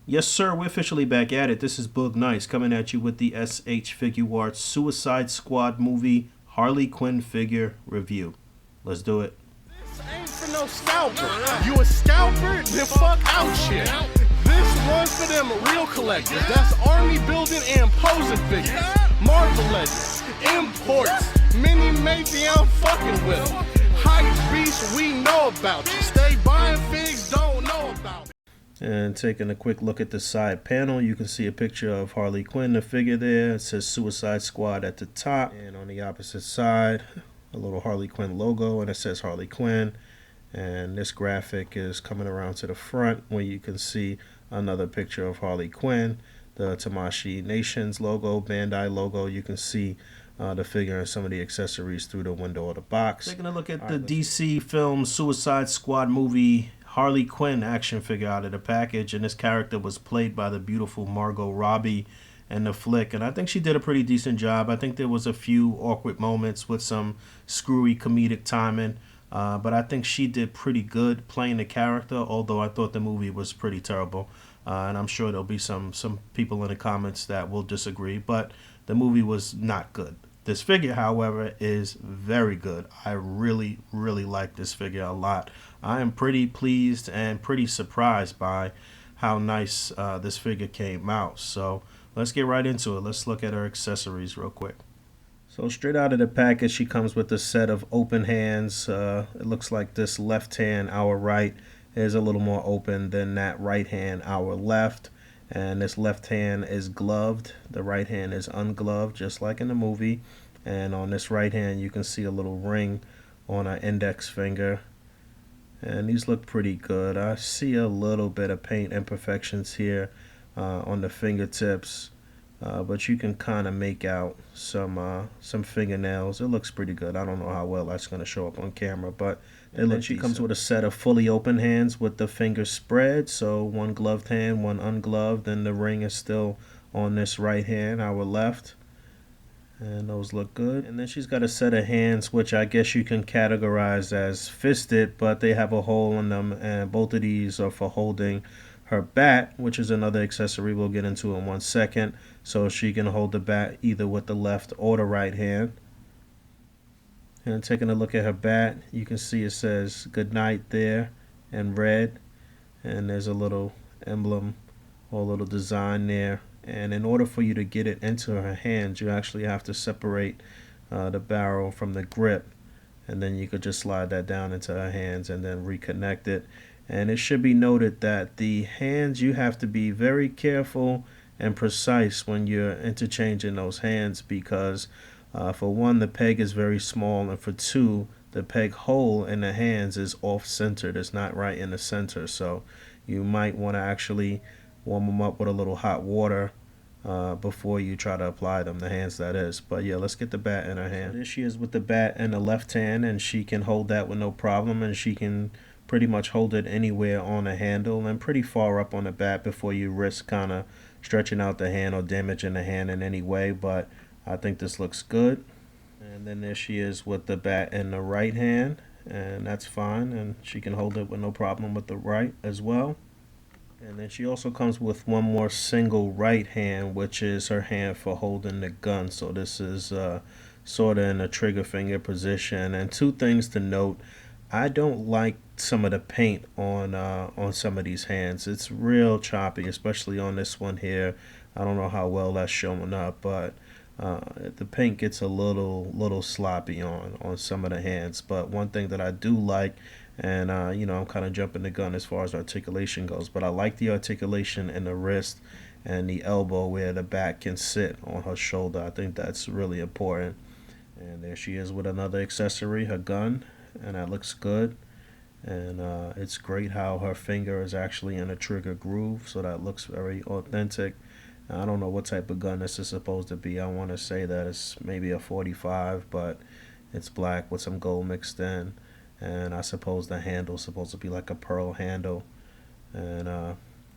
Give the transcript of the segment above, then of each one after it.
Yes, sir, we're officially back at it. This is Boog Nice coming at you with the SH Figuarts Suicide Squad movie Harley Quinn figure review. Let's do it. This ain't for no scalper. You a scalper? Then fuck out shit. This one's for them real collectors. That's army building and posing figures. Marvel Legends, imports, mini matey, I'm fucking with them. Hype beast, we know about you. Stay buying figs, don't know about it. And taking a quick look at the side panel, you can see a picture of Harley Quinn, the figure there. It says Suicide Squad at the top. And on the opposite side, a little Harley Quinn logo, and it says Harley Quinn. And this graphic is coming around to the front where you can see another picture of Harley Quinn, the Tamashii Nations logo, Bandai logo. You can see the figure and some of the accessories through the window of the box. Taking a look at the DC film Suicide Squad movie Harley Quinn action figure out of the package, and this character was played by the beautiful Margot Robbie in the flick, and I think she did a pretty decent job. I think there was a few awkward moments with some screwy comedic timing, but I think she did pretty good playing the character, although I thought the movie was pretty terrible, and I'm sure there'll be some people in the comments that will disagree, but the movie was not good. This figure, however, is very good. I really, really like this figure a lot. I am pretty pleased and pretty surprised by how nice this figure came out. So let's get right into it. Let's look at her accessories real quick. So straight out of the package, she comes with a set of open hands. It looks like this left hand, our right, is a little more open than that right hand, our left. And this left hand is gloved. The right hand is ungloved, just like in the movie. And on this right hand, you can see a little ring on our index finger. And these look pretty good. I see a little bit of paint imperfections here on the fingertips. But you can kind of make out some fingernails. It looks pretty good. I don't know how well that's going to show up on camera, but it looks. She comes with a set of fully open hands with the fingers spread. So one gloved hand, one ungloved, and the ring is still on this right hand, our left. And those look good. And then she's got a set of hands, which I guess you can categorize as fisted, but they have a hole in them, and both of these are for holding her bat, which is another accessory we'll get into in 1 second. So she can hold the bat either with the left or the right hand. And taking a look at her bat, you can see it says good night there in red. And there's a little emblem or a little design there. And in order for you to get it into her hands, you actually have to separate the barrel from the grip. And then you could just slide that down into her hands and then reconnect it. And it should be noted that the hands, you have to be very careful and precise when you're interchanging those hands, because for one, the peg is very small, and for two, the peg hole in the hands is off-centered. It's not right in the center, so you might want to actually warm them up with a little hot water before you try to apply them, the hands that is. But yeah, let's get the bat in her hand. So there she is with the bat in the left hand, and she can hold that with no problem, and she can pretty much hold it anywhere on the handle and pretty far up on the bat before you risk kind of stretching out the hand or damaging the hand in any way. But I think this looks good. And then there she is with the bat in the right hand, and that's fine, and she can hold it with no problem with the right as well. And then she also comes with one more single right hand, which is her hand for holding the gun. So this is sort of in a trigger finger position. And two things to note: I don't like some of the paint on some of these hands. It's real choppy, especially on this one here. I don't know how well that's showing up, but the paint gets a little sloppy on some of the hands. But one thing that I do like, and I'm kind of jumping the gun as far as articulation goes, but I like the articulation in the wrist and the elbow where the back can sit on her shoulder. I think that's really important. And there she is with another accessory, her gun, and that looks good. And it's great how her finger is actually in a trigger groove, so that looks very authentic. I don't know what type of gun this is supposed to be. I want to say that it's maybe a 45, but it's black with some gold mixed in. And I suppose the handle's supposed to be like a pearl handle. And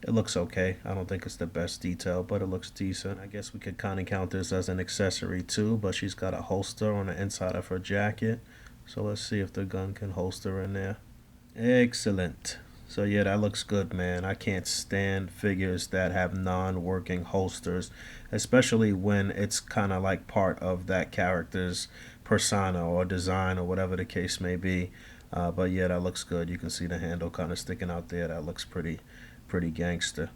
it looks okay. I don't think it's the best detail, but it looks decent. I guess we could kind of count this as an accessory too, but she's got a holster on the inside of her jacket. So let's see if the gun can holster in there. Excellent. So yeah, that looks good, man. I can't stand figures that have non-working holsters, especially when it's kind of like part of that character's persona or design or whatever the case may be. But yeah, that looks good. You can see the handle kind of sticking out there. That looks pretty gangster.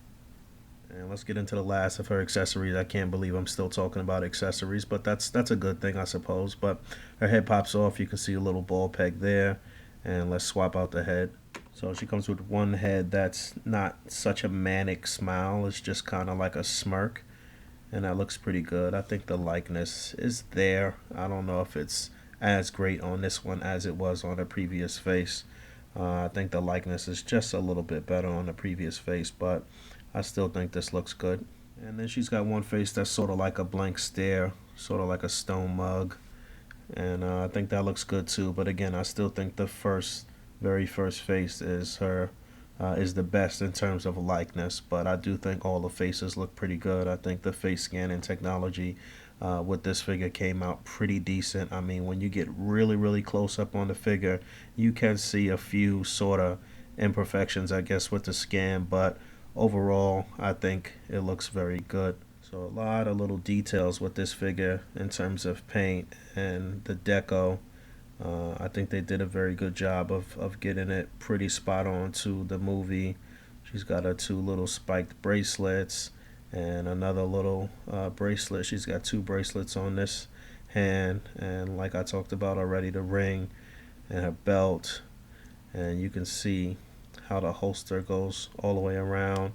And let's get into the last of her accessories. I can't believe I'm still talking about accessories, but that's a good thing, I suppose. But her head pops off. You can see a little ball peg there. And let's swap out the head. So she comes with one head that's not such a manic smile. It's just kind of like a smirk. And that looks pretty good. I think the likeness is there. I don't know if it's as great on this one as it was on the previous face. I think the likeness is just a little bit better on the previous face, but I still think this looks good. And then she's got one face that's sort of like a blank stare, sort of like a stone mug. And I think that looks good too. But again, I still think the very first face is is the best in terms of likeness. But I do think all the faces look pretty good. I think the face scanning technology with this figure came out pretty decent. I mean, when you get really close up on the figure, you can see a few sort of imperfections, I guess, with the scan. But overall, I think it looks very good. So a lot of little details with this figure in terms of paint and the deco. I think they did a very good job of getting it pretty spot on to the movie. She's got her two little spiked bracelets and another little bracelet. She's got two bracelets on this hand, and like I talked about already, the ring and her belt. And you can see how the holster goes all the way around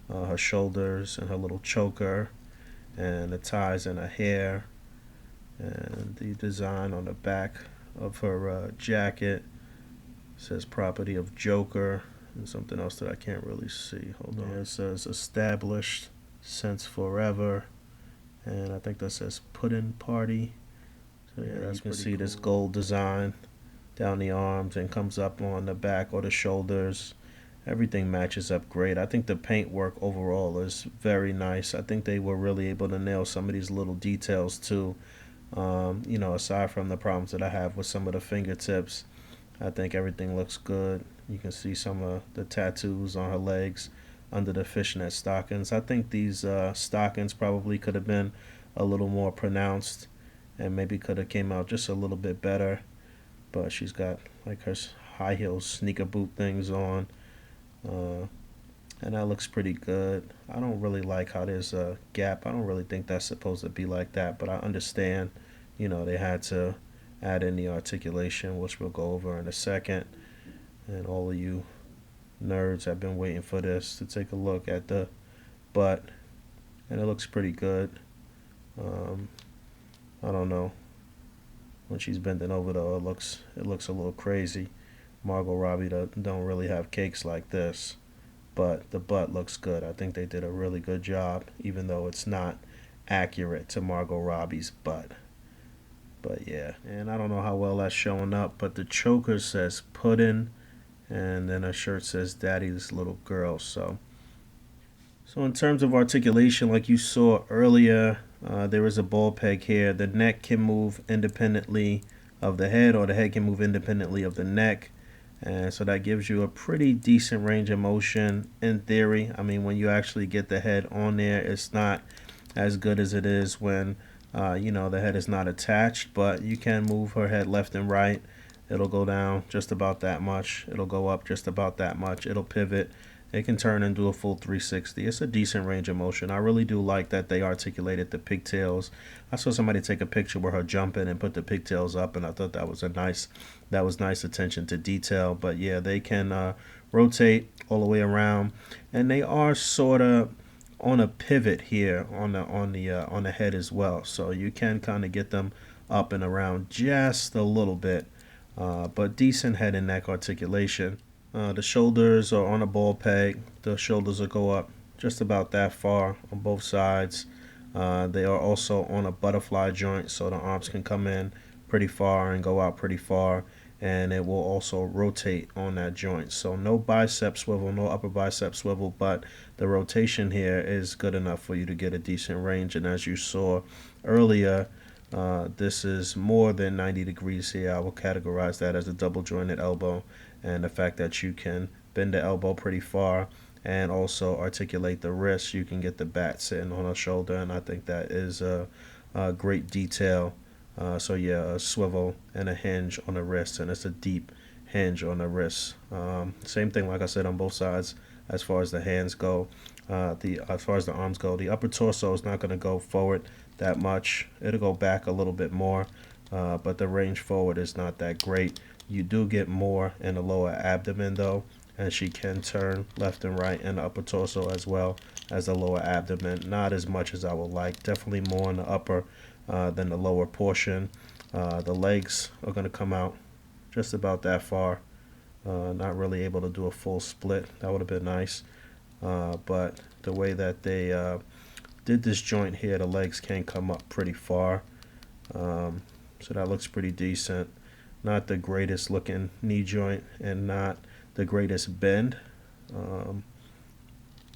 her shoulders and her little choker and the ties in her hair and the design on the back of her jacket. It says property of Joker and something else that I can't really see. Hold on. It says established since forever, and I think that says pudding party. So yeah, you can see cool. This gold design down the arms and comes up on the back or the shoulders. Everything matches up great. I think the paint work overall is very nice. I think they were really able to nail some of these little details too. Aside from the problems that I have with some of the fingertips, I think everything looks good. You can see some of the tattoos on her legs under the fishnet stockings. I think these stockings probably could have been a little more pronounced and maybe could have came out just a little bit better. But she's got like her high heel sneaker boot things on. And that looks pretty good. I don't really like how there's a gap. I don't really think that's supposed to be like that, but I understand, they had to add in the articulation, which we'll go over in a second. And all of you nerds have been waiting for this to take a look at the butt, and it looks pretty good. I don't know. When she's bending over though, it looks a little crazy. Margot Robbie don't really have cakes like this, but the butt looks good. I think they did a really good job, even though it's not accurate to Margot Robbie's butt. But yeah, and I don't know how well that's showing up, but the choker says pudding, and then her shirt says daddy's little girl. So in terms of articulation, like you saw earlier, there is a ball peg here. The neck can move independently of the head, or the head can move independently of the neck. And so that gives you a pretty decent range of motion in theory. I mean, when you actually get the head on there, it's not as good as it is when, the head is not attached. But you can move her head left and right. It'll go down just about that much. It'll go up just about that much. It'll pivot. It can turn and do a full 360. It's a decent range of motion. I really do like that they articulated the pigtails. I saw somebody take a picture with her jumping and put the pigtails up, and I thought that was nice attention to detail. But yeah, they can rotate all the way around, and they are sort of on a pivot here on the head as well. So you can kind of get them up and around just a little bit, but decent head and neck articulation. The shoulders are on a ball peg. The shoulders will go up just about that far on both sides. They are also on a butterfly joint, so the arms can come in pretty far and go out pretty far, and it will also rotate on that joint. So no bicep swivel, no upper bicep swivel, but the rotation here is good enough for you to get a decent range. And as you saw earlier, this is more than 90 degrees here. I will categorize that as a double jointed elbow, and the fact that you can bend the elbow pretty far, and also articulate the wrist. You can get the bat sitting on her shoulder, and I think that is a great detail. So yeah, a swivel and a hinge on the wrist, and it's a deep hinge on the wrist. Same thing, like I said, on both sides as far as the hands go. As far as the arms go, the upper torso is not going to go forward that much. It'll go back a little bit more, but the range forward is not that great. You do get more in the lower abdomen though, and she can turn left and right in the upper torso as well as the lower abdomen. Not as much as I would like. Definitely more in the upper than the lower portion. The legs are going to come out just about that far. Not really able to do a full split. That would have been nice. But the way that they did this joint here, the legs can come up pretty far. So that looks pretty decent. Not the greatest looking knee joint and not the greatest bend. A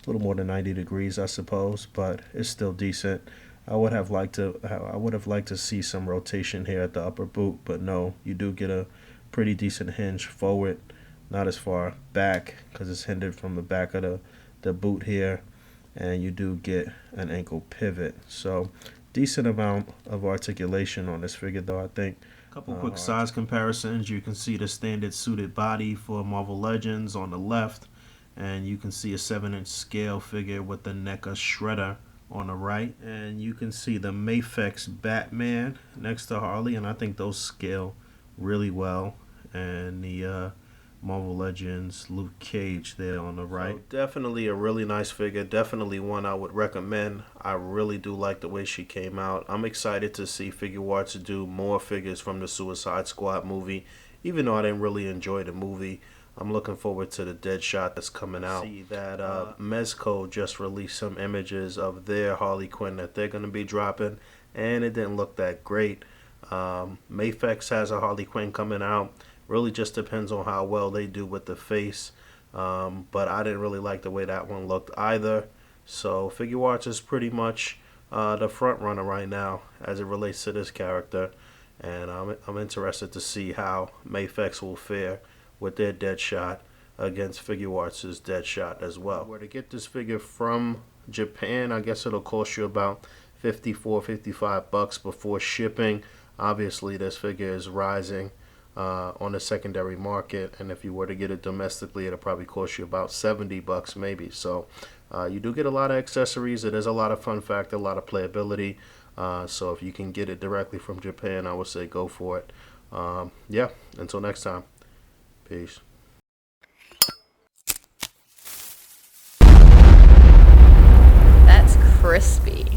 little more than 90 degrees, I suppose, but it's still decent. I would have liked to see some rotation here at the upper boot, but no, you do get a pretty decent hinge forward, not as far back because it's hindered from the back of the boot here, and you do get an ankle pivot. So decent amount of articulation on this figure though, I think. Couple quick size comparisons. You can see the standard suited body for Marvel Legends on the left, and you can see a 7-inch scale figure with the NECA shredder on the right, and you can see the Mafex Batman next to Harley, and I think those scale really well, and the Marvel Legends Luke Cage there on the right. So definitely a really nice figure, definitely one I would recommend. I really do like the way she came out. I'm excited to see Figuarts do more figures from the Suicide Squad movie, even though I didn't really enjoy the movie. I'm looking forward to the Deadshot that's coming out. See that Mezco just released some images of their Harley Quinn that they're going to be dropping, and it didn't look that great. Mafex has a Harley Quinn coming out. Really just depends on how well they do with the face, but I didn't really like the way that one looked either. So Figuarts is pretty much the front runner right now as it relates to this character, and I'm interested to see how Mafex will fare with their Deadshot against Figuarts' Deadshot as well. Where to get this figure from Japan, I guess it'll cost you about $54-55 before shipping. Obviously this figure is rising on the secondary market, and if you were to get it domestically, it'll probably cost you about $70 maybe. So you do get a lot of accessories. It is a lot of fun factor, a lot of playability. So if you can get it directly from Japan, I would say go for it. Yeah, until next time, peace. That's crispy.